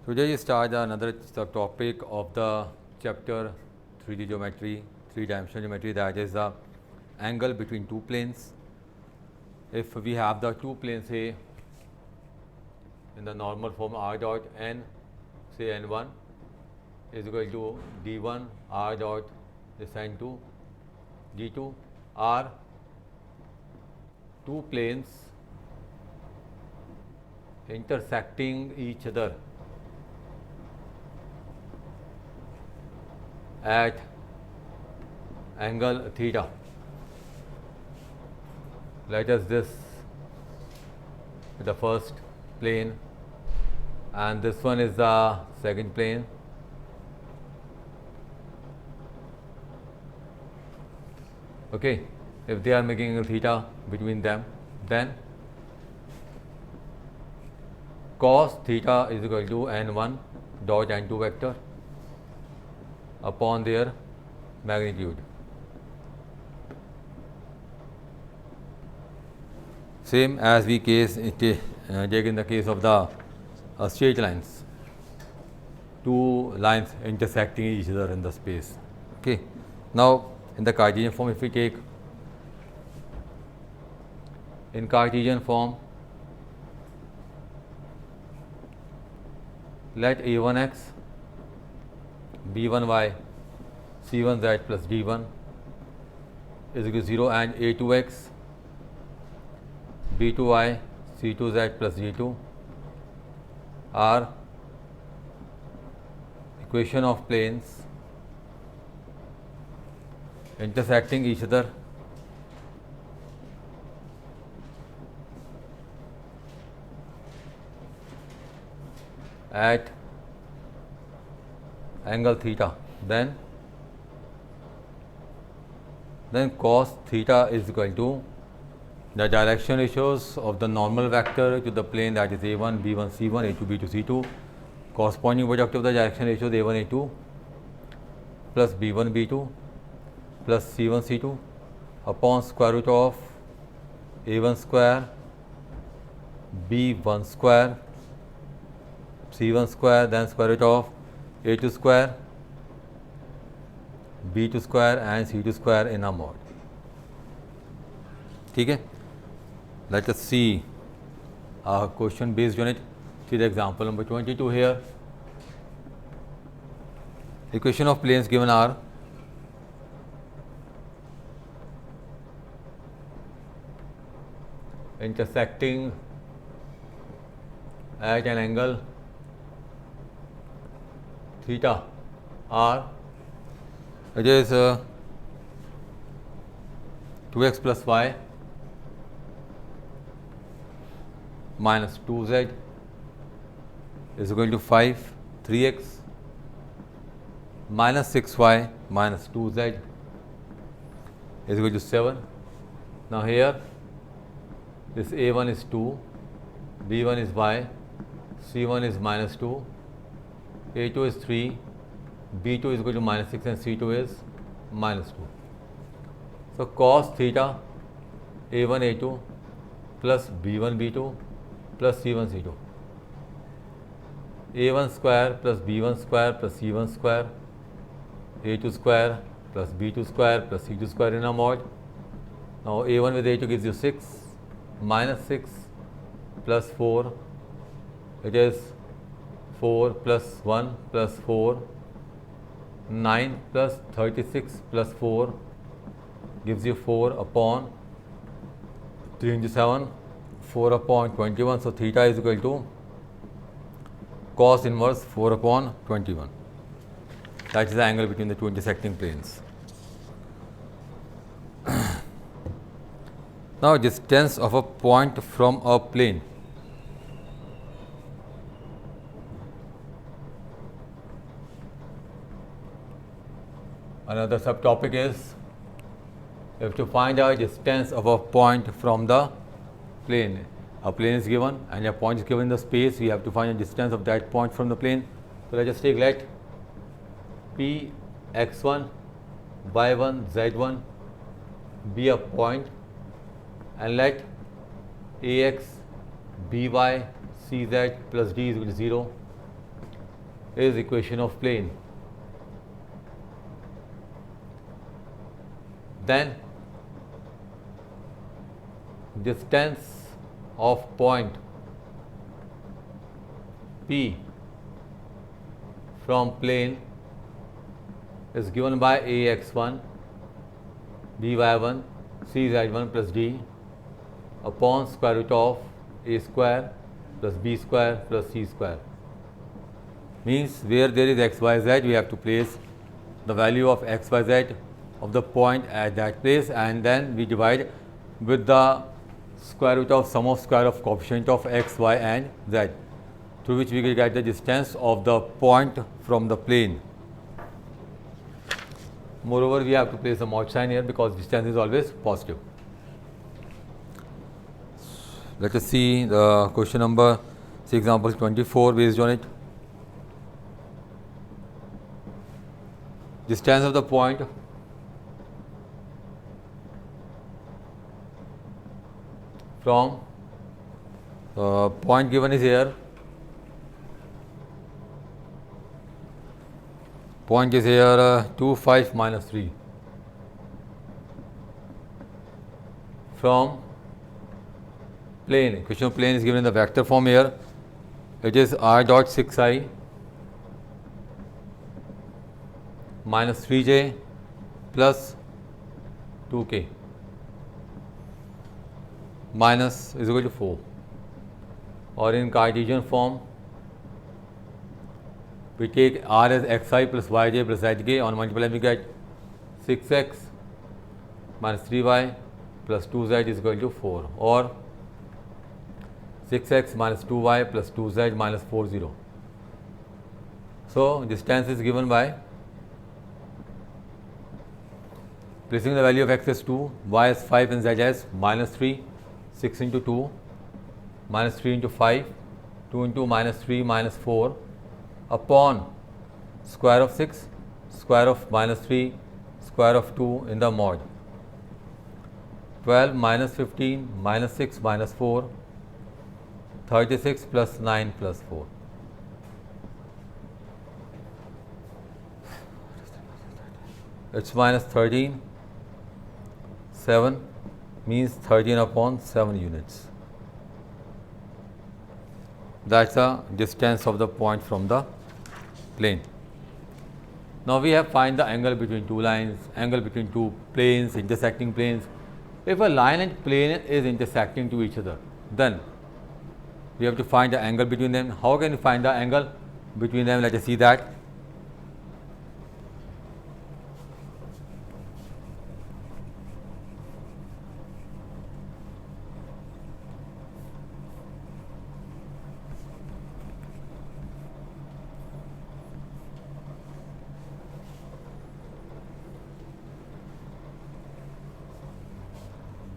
Today we start another subtopic of the chapter 3D geometry, three-dimensional geometry, that is the angle between two planes. If we have the two planes, say in the normal form r dot n, say n1 is equal to d1 r dot this n2 d2 are two planes intersecting each other at angle theta. Let us this the first plane and this one is the second plane. Okay, if they are making angle theta between them, then cos theta is equal to n1 dot n2 vector upon their magnitude. Same as we take in the case of the straight lines, two lines intersecting each other in the space. Okay. Now, in the Cartesian form, if we take in Cartesian form, let a1x, b1y, c1z plus d1 is equal to 0 and a2x, b2y, c2z plus d2 are equation of planes intersecting each other at angle theta. Then cos theta is equal to the direction ratios of the normal vector to the plane, that is a1 b1 c1 a2 b2 c2, corresponding product of the direction ratios a1 a2 plus b1 b2 plus c1 c2 upon square root of a1 square b1 square c1 square, then square root of a2 square b2 square and c2 square in a mod. Okay? Let us see a question based on it. See the example number 22 here. Equation of planes given are intersecting at an angle theta are, it is 2x plus y minus 2z is equal to 5, 3x minus 6y minus 2z is equal to 7. Now, here this a1 is 2, b1 is y, c1 is minus 2, a2 is 3, b2 is equal to minus 6 and c2 is minus 2. So, cos theta a1 a2 plus b1 b2 plus c1 c2, a1 square plus b1 square plus c1 square, a2 square plus b2 square plus c2 square in a mod. Now, a1 with a2 gives you 6 minus 6 plus 4, it is 4 plus 1 plus 4, 9 plus 36 plus 4 gives you 4 upon 3 into 7, 4 upon 21. So, theta is equal to cos inverse 4 upon 21. That is the angle between the two intersecting planes. Now, distance of a point from a plane. Another subtopic is, we have to find out distance of a point from the plane. A plane is given and a point is given in the space. We have to find the distance of that point from the plane. So, let us take, let P x1, y1, z1 be a point, and let ax, by, cz plus d is equal to 0, is equation of plane. Then distance of point P from plane is given by ax1, by1, cz1 plus d upon square root of a square plus b square plus c square. Means where there is x, y, z, we have to place the value of x, y, z of the point at that place, and then we divide with the square root of sum of square of coefficient of x, y and z, through which we will get the distance of the point from the plane. Moreover, we have to place a mod sign here because distance is always positive. Let us see the question number, see example 24 based on it. Distance of the point from point given is here. Point is here 2, 5, minus 3. From plane, equation of plane is given in the vector form here. It is r dot 6i minus 3j plus 2k minus is equal to 4, or in Cartesian form we take r as xi plus yj plus zk, on multiply we get 6x minus 3y plus 2z is equal to 4, or 6x minus 2y plus 2z minus 40. So distance is given by placing the value of x as 2, y as 5 and z as minus 3, 6 into 2, minus 3 into 5, 2 into minus 3 minus 4 upon square of 6, square of minus 3, square of 2 in the mod. 12 minus 15 minus 6 minus 4, 36 plus 9 plus 4. It's minus 13, 7 means 13 upon 7 units. That's the distance of the point from the plane. Now we have find the angle between two lines, angle between two planes, intersecting planes. If a line and plane is intersecting to each other, then we have to find the angle between them. How can we find the angle between them? Let us see that.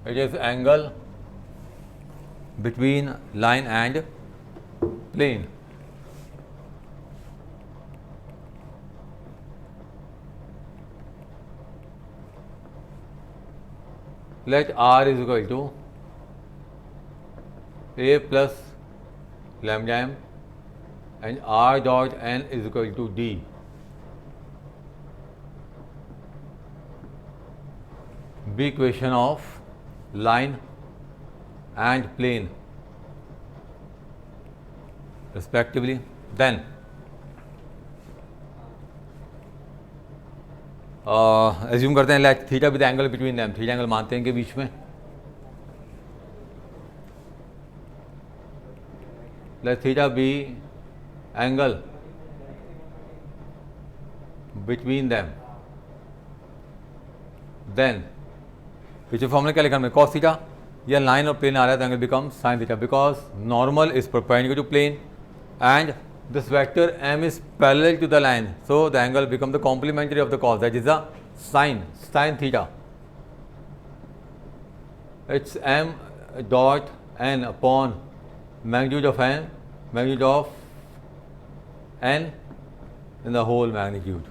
It is angle between line and plane. Let r is equal to a plus lambda m and r dot n is equal to d. Be equation of line and plane respectively. Then assume करते हैं let theta be the angle between them. Theta angle मानते हैं कि बीच में. Let theta be angle between them. Then पीछे formula क्या लिखा है cos थीटा, यह लाइन और प्लेन आ रहा है तो एंगल बिकम sin थीटा, because normal is perpendicular to plane and this vector m is parallel to the line, so the angle become the complementary of the cos, that is the sin theta. It's m dot n upon magnitude of n in the whole magnitude.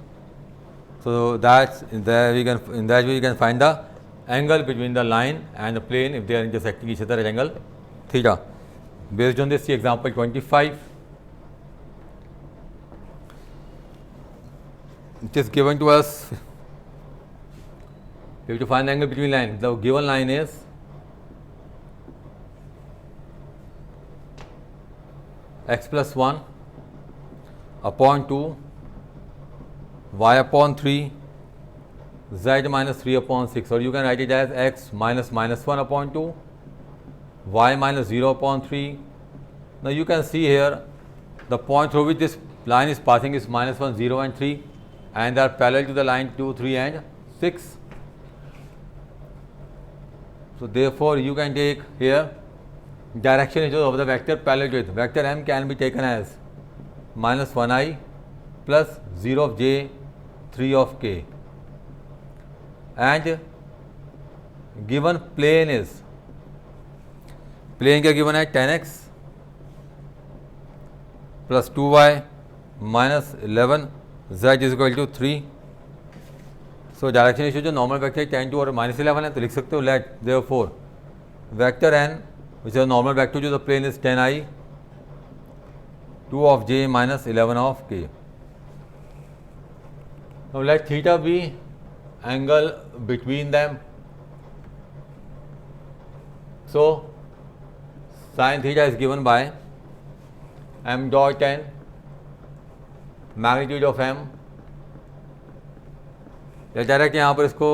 So that's in that way we can find the angle between the line and the plane if they are intersecting each other at angle theta. Based on this, see example 25. which is given to us. We have to find the angle between lines. The given line is x plus 1 upon 2 y upon 3 z minus 3 upon 6, or you can write it as x minus 1 upon 2 y minus 0 upon 3. Now you can see here the point through which this line is passing is minus 1, 0 and 3, and they are parallel to the line 2, 3 and 6. So therefore you can take here direction issues of the vector parallel to it. Vector m can be taken as minus 1i plus 0 of j, 3 of k, and given plane is, plane क्या given है 10x plus 2y minus 11 z is equal to 3. So direction issue जो normal vector 10 2 और minus 11 है, तो लिख सकते हो let therefore vector n which is a normal vector to the plane is 10i 2 of j minus 11 of k. Now let theta be angle between them. So sin theta is given by m dot n, magnitude of m. या direct यहाँ पर इसको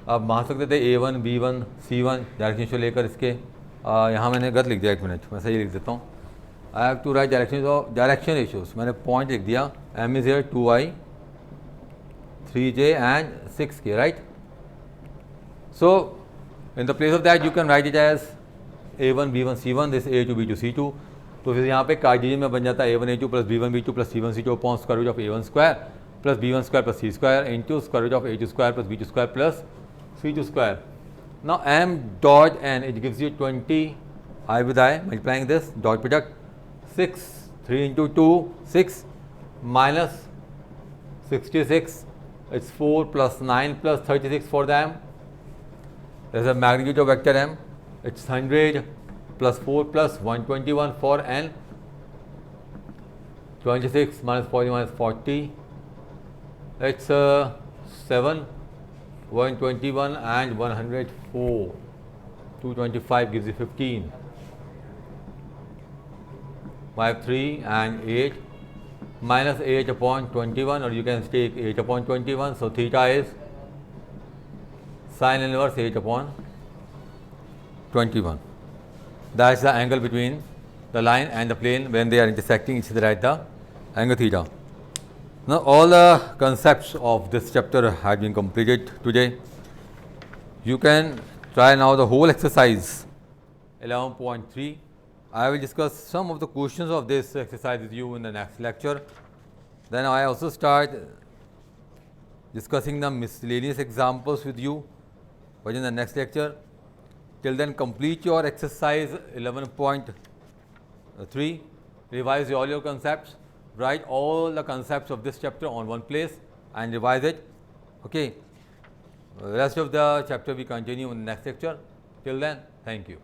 आप मान सकते थे a1 b1 c1 direction issue लेकर इसके यहाँ मैंने गलत लिख दिया, 1 मिनट मैं सही लिख देता हूँ. I have to write direction issues. मैंने पॉइंट लिख दिया m is here 2i 3j and 6k, right. So in the place of that you can write it as a1 b1 c1 this a2 b2 c2. तो फिर यहाँ पे Cartesian में बन जाता है a1 a2 plus b1 b2 plus c1 c2 upon square root of a1 square plus b1 square plus c square into square root of a2 square plus b2 square plus c2 square. Now m dot n, it gives you 20 I with I, multiplying this dot product 6, 3 into 2 6 minus 66, it's 4 plus 9 plus 36 for the m. There is a magnitude of vector m, it's 100 plus 4 plus 121 for n. 26 minus 40 minus 40, it's 7, 121 and 104, 225 gives you 15. 5, 3 and 8 minus 8 upon 21, or you can take 8 upon 21. So theta is sin inverse 8 upon 21. That's the angle between the line and the plane when they are intersecting each other at the angle theta. Now all the concepts of this chapter have been completed today. You can try now the whole exercise 11.3. I will discuss some of the questions of this exercise with you in the next lecture. Then I also start discussing the miscellaneous examples with you, but in the next lecture. Till then, complete your exercise 11.3, revise all your concepts, write all the concepts of this chapter on one place and revise it. Okay. The rest of the chapter we continue in the next lecture. Till then, thank you.